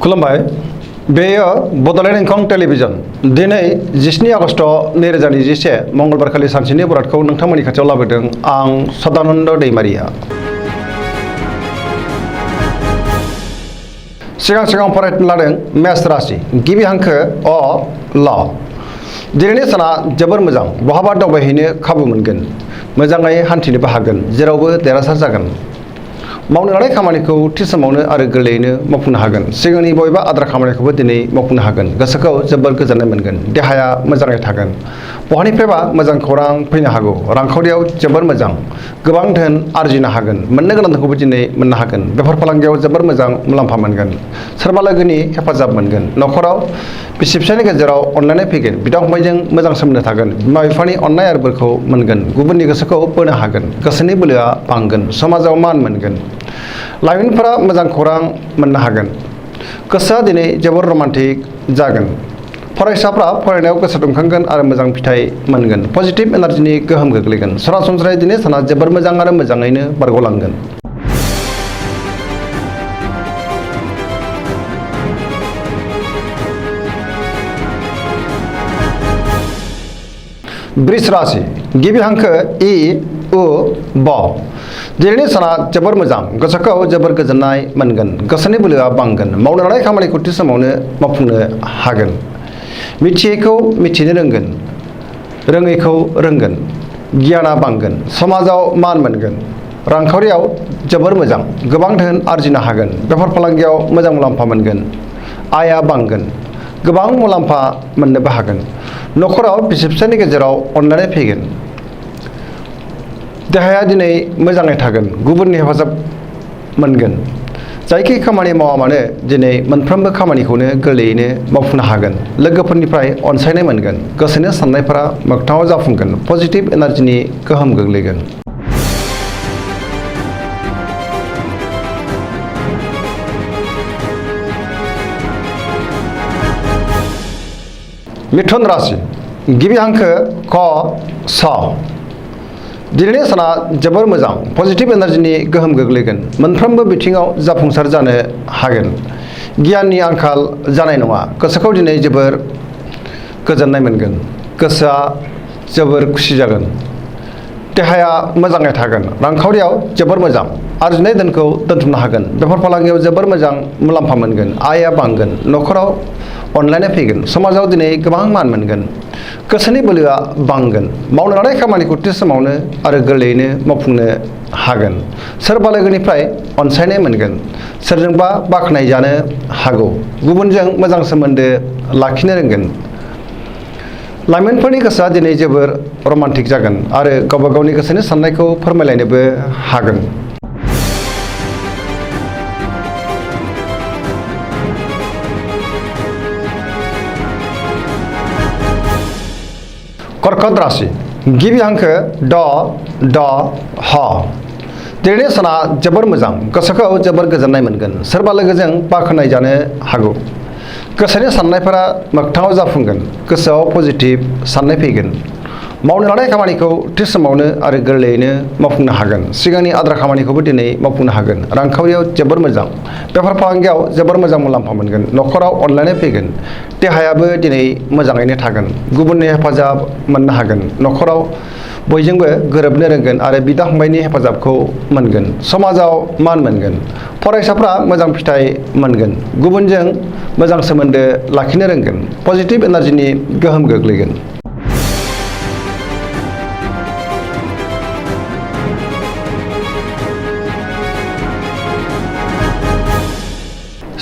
खुलुमबाय बेयो बड'लेण्ड इंखं टेलिभिजन दिनै 17 आगस्ट 2021 मंगलबार खालि सानसेनि बरादखौ नोंथांमोननि खाथियाव लाबोदों आं सदानन्द दैमारिया। सिगां फरायनो लादों मेष राशि गिबि हांखो अ ल। दिनैनि साना जोबोर मोजां, बहाबा दावबायहैनो खाबु मोनगोन, मोजाङै हान्थिनोबो हागोन, जेरावबो देरहासार जागोन। मावनो लानाय खामानिखौ थि समावनो आरो गोरलैयैनो मावफुंनो हागोन। सिगांनि बबेबा आद्रा खामानिखौबो दिनै मावफुंनो हागोन। गोसोखौ जोबोर गोजोननाय मोनगोन। देहाया मोजाङै थागोन। बहानिफ्रायबा मोजां खौरां फैनो हागौ। रांखावरियाव जोबोर मोजां, गोबां धोन आरजिनो हागोन। मोननो गोनांखौबो दिनै मोननो हागोन। बेफार फालांगियाव जोबोर मोजां मुलाम्फा मोनगोन। सोरबा लोगोनि हेफाजाब मोनगोन। न'खराव बिसि फिसायनि गेजेराव अनलायनाय फैगोन। बिदा फंबायजों मोजां सोमोन्दो थागोन। बिमा बिफानि अननाय आरो बोरखौ मोनगोन। गुबुननि गोसोखौ बोनो हागोन। गोसोनि बोलोआ बांगोन। समाजाव मान मोनगोन। लाइमोनफोरा मोजां खौरां मोननो हागोन। गोसोआ दिनै जोबोर रमान्टिक जागोन। फरायसाफ्रा फरायनायाव गोसो दुंखांगोन आरो मोजां फिथाइ मोनगोन। पजिटिभ एनार्जिनि गोहोम गोग्लैगोन। सरासनस्रायै दिनै साना जोबोर मोजां आरो मोजाङैनो बारग'लांगोन। वृष राशि गिबि हांखो इ उ ब। दिनैनि साना जोबोर मोजां, गोसोखौ जोबोर गोजोननाय मोनगोन। गोसोनि बोलोआ बांगोन। मावनो लानाय खामानिखौ थि समावनो मावफुंनो हागोन। मिथियैखौ मिथिनो रोंगोन, रोङैखौ रोंगोन। गियाना बांगोन। समाजाव मान मोनगोन। रांखावरियाव जोबोर मोजां, गोबां धोन आरजिनो हागोन। बेफार फालांगियाव मोजां मुलाम्फा मोनगोन। आयआ बांगोन। गोबां मुलाम्फा मोननोबो हागोन। न'खराव बिसि फिसायनि गेजेराव अनलायनाय फैगोन। देहाया दिनै मोजाङै थागोन। गुबुननि हेफाजाब मोनगोन। जायखि खामानि मावा मानो दिनै मोनफ्रोमबो खामानिखौनो गोरलैयैनो मावफुंनो हागोन। लोगोफोरनिफ्राय अनसायनाय मोनगोन। गोसोनि साननायफोरा मोगथाङाव जाफुंगोन। पजिटिभ एनार्जिनि गोहोम गोग्लैगोन। मिथुन राशि गिबि हांखो क स। दिनैनि साना जोबोर मोजां, पजिटिभ एनार्जिनि गोहोम गोग्लैगोन। मोनफ्रोमबो बिथिङाव जाफुंसार जानो हागोन। गियाननि आंखाल जानाय नङा। गोसोखौ दिनै जोबोर गोजोननाय मोनगोन। गोसोआ जोबोर खुसि जागोन। देहाया मोजाङै थागोन। रांखावरियाव जोबोर मोजां, आरजिनाय धोनखौ दोनथुमनो हागोन। बेफार फालांगियाव जोबोर मोजां मुलाम्फा मोनगोन। आयआ बांगोन। न'खराव अनलायनाय फैगोन। समाजाव दिनै गोबां मान मोनगोन। गोसोनि बोलोआ बांगोन। मावनो लानाय खामानिखौ थि समावनो आरो गोरलैयैनो मावफुंनो हागोन। सोरबा लोगोनिफ्राय अनसायनाय मोनगोन। सोरजोंबा बाख्नाय जानो हागौ। गुबुनजों मोजां सोमोन्दो लाखिनो रोंगोन। लाइमोनफोरनि गोसोआ दिनै जोबोर रमान्टिक जागोन आरो गावबा गावनि गोसोनि साननायखौ फोरमायलायनोबो हागोन। कर्कट राशि गिबि हांखो ड ड ह। दिनैनि साना जोबोर मोजां, गोसोखौ जोबोर गोजोननाय मोनगोन। सोरबा लोगोजों बाख्नाय जानो हागौ। गोसोनि साननायफोरा मोगथाङाव जाफुंगोन। गोसोआव पजिटिभ साननाय फैगोन। मावनो लानाय खामानिखौ थि समावनो आरो गोरलैयैनो मावफुंनो हागोन। सिगांनि आद्रा खामानिखौबो दिनै मावफुंनो हागोन। रांखावरियाव जोबोर मोजां, बेफार फालांगियाव जोबोर मोजां मुलाम्फा मोनगोन। न'खराव अनलायनाय फैगोन। देहायाबो दिनै मोजाङैनो थागोन। गुबुननि हेफाजाब मोननो हागोन। न'खराव बयजोंबो गोरोबनो रोंगोन आरो बिदा फंबायनि हेफाजाबखौ मोनगोन। समाजाव मान मोनगोन। फरायसाफ्रा मोजां फिथाइ मोनगोन। गुबुनजों मोजां सोमोन्दो लाखिनो रोंगोन। पजिटिभ एनार्जिनि गोहोम गोग्लैगोन।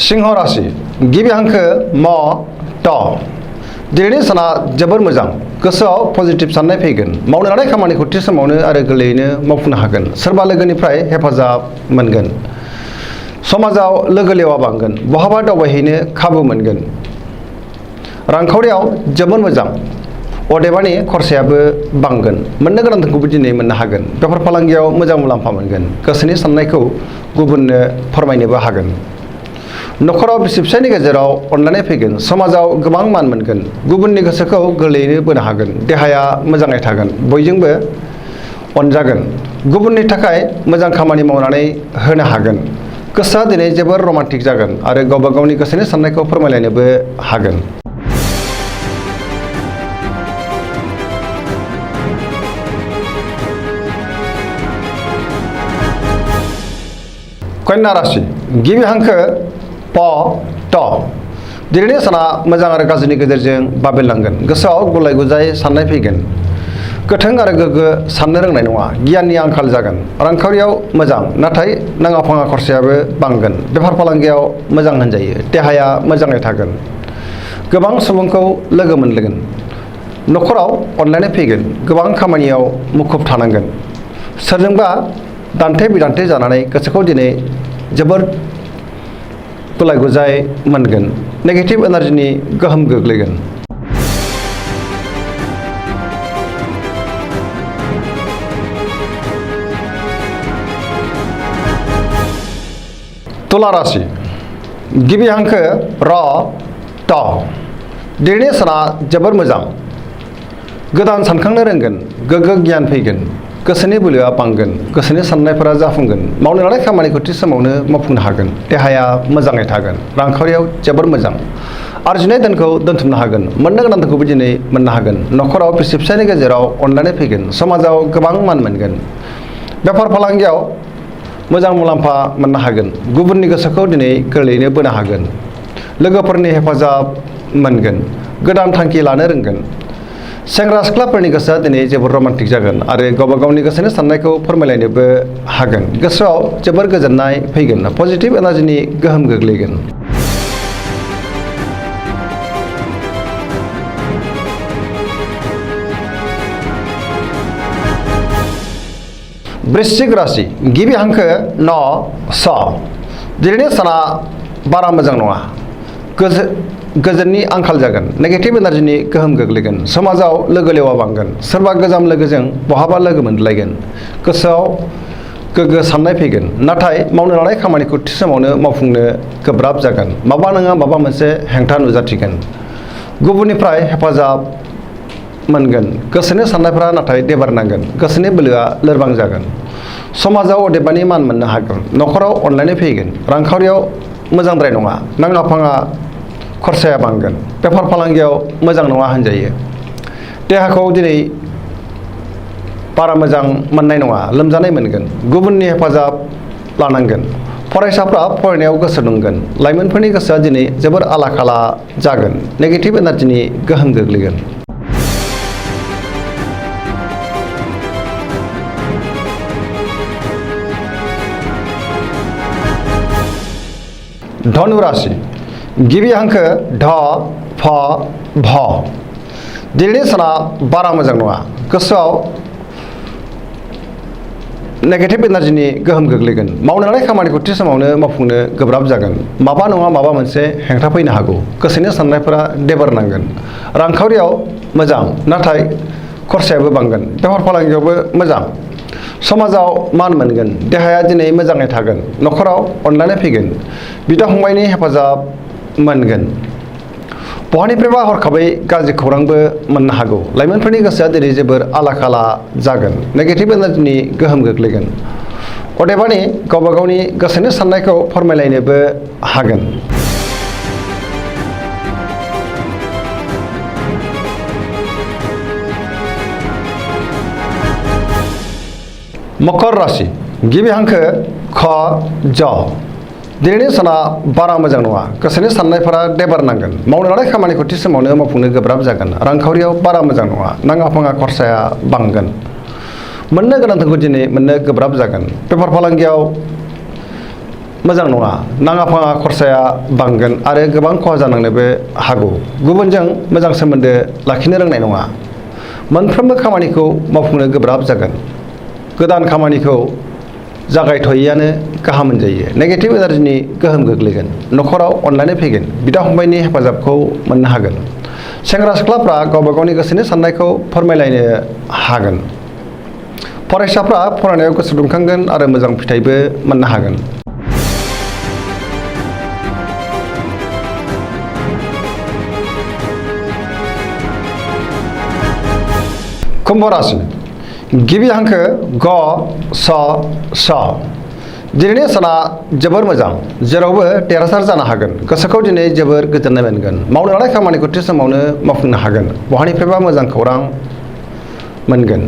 सिंह राशि गिबि हांखो म ट। दिनैनि साना जोबोर मोजां, गोसोआव पजिटिभ साननाय फैगोन। मावनो लानाय खामानिखौ थि समावनो आरो गोरलैयैनो मावफुंनो हागोन। सोरबा लोगोनिफ्राय हेफाजाब मोनगोन। समाजाव लोगो लेवा बांगोन। बहाबा दावबायहैनो खाबु मोनगोन। रांखावरियाव जोबोर मोजां, अदेबानि खरसायाबो बांगोन। मोननो गोनां धोनखौबो दिनै मोननो हागोन। बेफार फालांगियाव मोजां मुलाम्फा मोनगोन। गोसोनि साननायखौ गुबुननो फोरमायनोबो हागोन। न'खराव बिसि फिसायनि गेजेराव अनलायनाय फैगोन। समाजाव गोबां मान मोनगोन। गुबुननि गोसोखौ गोरलैयैनो बोनो हागोन। देहाया मोजाङै थागोन। बयजोंबो अनजागोन। गुबुननि थाखाय मोजां खामानि मावनानै होनो हागोन। गोसोआ दिनै जोबोर रमान्टिक जागोन आरो गावबा गावनि गोसोनि साननायखौ फोरमायलायनोबो हागोन। कन्या राशि गिबि हांखो प ट दिनैनि साना मोजां आरो गाज्रिनि गेजेरजों बाबेलांगोन। गोसोआव गुलाय गुजाय साननाय फैगोन। गोथों आरो गोग्गो साननो रोंनाय नङा। गियाननि आंखाल जागोन। रांखावरियाव मोजां नाथाय नाङा फाङा खरसायाबो बांगोन। बेफार फालांगियाव मोजां होनजायो। देहाया मोजाङै थागोन। गोबां सुबुंखौ लोगो मोनगोन। न'खराव अनलायनाय फैगोन। गोबां खामानियाव मुखुब थानांगोन। सोरजोंबा दान्थे बिदान्थे जानानै गोसोखौ दिनै जोबोर गुलाय गुजाय मोनगोन। नेगेटिभ एनार्जिनि गोहोम गोग्लैगोन। तुला राशि गिबि हांखो र ट दिनैनि साना जोबोर मोजां। गोदान सानखांनो रोंगोन। गोग्गो गियान फैगोन। गोसोनि बोलोआ बांगोन। गोसोनि साननायफोरा जाफुंगोन। मावनो लानाय खामानिखौ थि समावनो मावफुंनो हागोन। देहाया मोजाङै थागोन। रांखावरियाव जोबोर मोजां। आरजिनाय धोनखौ दोनथुमनो हागोन। मोननो गोनां धोनखौबो दिनै मोननो हागोन। न'खराव बिसि फिसायनि गेजेराव अनलायनाय फैगोन। समाजाव गोबां मान मोनगोन। बेफार फालांगियाव मोजां मुलाम्फा मोननो हागोन। गुबुननि गोसोखौ दिनै गोरलैयैनो बोनो हागोन। लोगोफोरनि हेफाजाब मोनगोन। गोदान थांखि लानो रोंगोन। सेंग्रा सिख्लाफोरनि गोसोआ दिनै जोबोर रमान्टिक जागोन आरो गावबा गावनि गोसोनि साननायखौ फोरमायलायनोबो हागोन। गोसोआव जोबोर गोजोननाय फैगोन। पजिटिभ एनार्जिनि गोहोम गोग्लैगोन। वृश्चिक राशि गिबि हांखो न स दिनैनि साना बारा मोजां नङा। गोजोननि आंखाल जागोन। नेगेटिभ एनार्जिनि गोहोम गोग्लैगोन। समाजाव लोगो लेवा बांगोन। सोरबा गोजाम लोगोजों बहाबा लोगो मोनलायगोन। गोसोआव गोग्गो साननाय फैगोन। नाथाय मावनो लानाय खामानिखौ थि समावनो मावफुंनो गोब्राब जागोन। माबा नङा माबा मोनसे हेंथा नुजाथिगोन। गुबुननिफ्राय हेफाजाब मोनगोन। गोसोनि साननायफोरा नाथाय देबारनांगोन। गोसोनि बोलोआ लोरबां जागोन। समाजाव अदेबानि मान मोननो हागोन। न'खराव अनलायनाय फैगोन। रांखावरियाव मोजांद्राय नङा। नाङा फाङा खरसाया बांगोन। बेफार फालांगियाव मोजां नङा होनजायो। देहाखौ दिनै बारा मोजां मोननाय नङा। लोमजानाय मोनगोन। गुबुननि हेफाजाब लानांगोन। फरायसाफ्रा फरायनायाव गोसो दुंगोन। लाइमोनफोरनि गोसोआ दिनै जोबोर आला खाला जागोन। नेगेटिभ एनार्जिनि गोहोम गोग्लैगोन। धनु राशि गिबि हांखो ढ फ भ दिनैनि साना बारा मोजां नङा। गोसोआव नेगेटिभ एनार्जिनि गोहोम गोग्लैगोन। मावनो लानाय खामानिखौ थि समावनो मावफुंनो गोब्राब जागोन। माबा नङा माबा मोनसे हेंथा फैनो हागौ। गोसोनि साननायफोरा देबारनांगोन। रांखावरियाव मोजां नाथाय खरसायाबो बांगोन। बेफार फालांगियावबो मोजां। समाजाव मान मोनगोन। देहाया दिनै मोजाङै थागोन। न'खराव अनलायनाय फैगोन। बिदा फंबायनि हेफाजाब मोनगोन। बहानिफ्रायबा हरखाबै गाज्रि खौरांबो मोननो हागौ। लाइमोनफोरनि गोसोआ दिनै जोबोर आला खाला जागोन। नेगेटिभ एनार्जिनि गोहोम गोग्लैगोन। अदेबानि गावबा गावनि गोसोनि साननायखौ फोरमायलायनोबो हागोन। मकर राशि गिबि हांखो ख ज दिनैनि साना बारा मोजां नङा। गोसोनि साननायफोरा देबारनांगोन। मावनो लानाय खामानिखौ थि समावनो मावफुंनो गोब्राब जागोन। रांखावरियाव बारा मोजां नङा। नाङा फाङा खरसाया बांगोन। मोननो गोनांखौ दिनै मोननो गोब्राब जागोन। बेफार फालांगियाव मोजां नङा। नाङा फाङा खरसाया बांगोन आरो गोबां खहा जानांनोबो हागौ। गुबुनजों मोजां सोमोन्दो लाखिनो रोंनाय नङा। मोनफ्रोमबो खामानिखौ मावफुंनो गोब्राब जागोन। गोदान खामानिखौ जागायथ'यैआनो गाहाम होनजायो। नेगेटिभ एनार्जिनि गोहोम गोग्लैगोन। न'खराव अनलायनाय फैगोन। बिदा फंबायनि हेफाजाबखौ मोननो हागोन। सेंग्रा सिख्लाफ्रा गावबा गावनि गोसोनि साननायखौ फोरमायलायनो हागोन। फरायसाफ्रा फरायनायाव गोसो दुंखांगोन आरो मोजां फिथाइबो मोननो हागोन। कुम्भ राशि गिबि हांखो ग स स दिनैनि साना जोबोर मोजां जेरावबो देरहासार जानो हागोन गोसोखौ दिनै जोबोर गोजोननाय मोनगोन मावनो लानाय खामानिखौ थि समावनो मावफुंनो हागोन बहानिफ्रायबा मोजां खौरां मोनगोन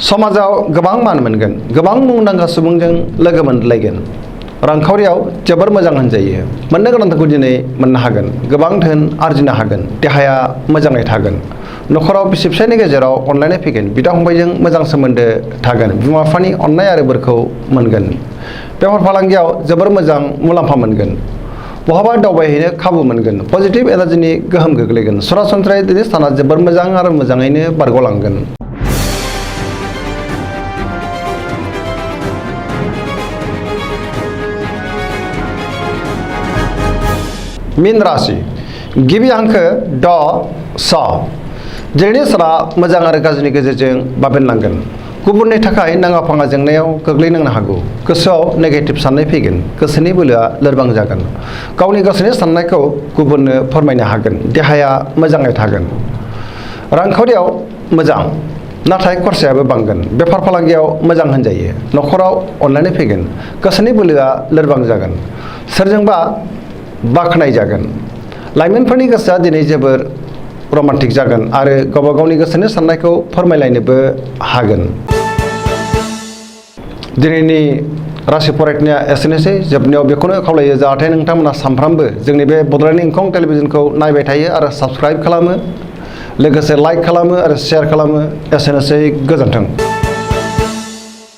समाजाव गोबां मान मोनगोन गोबां मुंदांखा सुबुंजों लोगो मोनलायगोन रांखावरियाव जोबोर मोजां होनजायो मोननो गोनांखौ दिनै मोननो हागोन गोबां धोन आरजिनो हागोन देहाया मोजाङै थागोन नखराव बिसि फिसायनि गेजेराव अनलायनाय फैगोन बिदा फंबायजों मोजां सोमोन्दो थागोन बिमा बिफानि अननाय आरो बोरखौ मोनगोन बेफार फालांगियाव जोबोर मोजां मुलाम्फा मोनगोन बहाबा दावबायहैनो खाबु मोनगोन पजिटिभ एनार्जिनि गोहोम गोग्लैगोन सरासनस्रायै दिनै साना जोबोर मोजां आरो मोजाङैनो बारग'लांगोन मीन राशि गिबि हांखो ड स दिनैनि साना मोजां आरो गाज्रिनि गेजेरजों बाबेनलांगोन गुबुननि थाखाय नाङा फाङा जेंनायाव गोग्लैनांनो हागौ गोसोआव नेगेटिभ साननाय फैगोन गोसोनि बोलोआ लोरबां जागोन गावनि गोसोनि साननायखौ गुबुननो फोरमायनो हागोन देहाया मोजाङै थागोन रांखावरियाव मोजां नाथाय खरसायाबो बांगोन बेफार फालांगियाव मोजां होनजायो नखराव अनलायनाय फैगोन गोसोनि बोलोआ लोरबां जागोन सोरजोंबा बाख्नाय जागोन लाइमोनफोरनि गोसोआ दिनै जोबोर रमान्टिक जागोन आरो गावबा गावनि गोसोनि साननायखौ फोरमायलायनोबो हागोन दिनैनि राशि फरायनाया एसेनोसै जोबनायाव बेखौनो खावलायो जाहाथे नोंथांमोना सानफ्रामबो जोंनि बे बड'लेण्ड इंखं टेलिभिजनखौ नायबाय थायो आरो साबस्क्राइब खालामो लोगोसे लाइक खालामो आरो शेयार खालामो एसेनोसै गोजोन्थों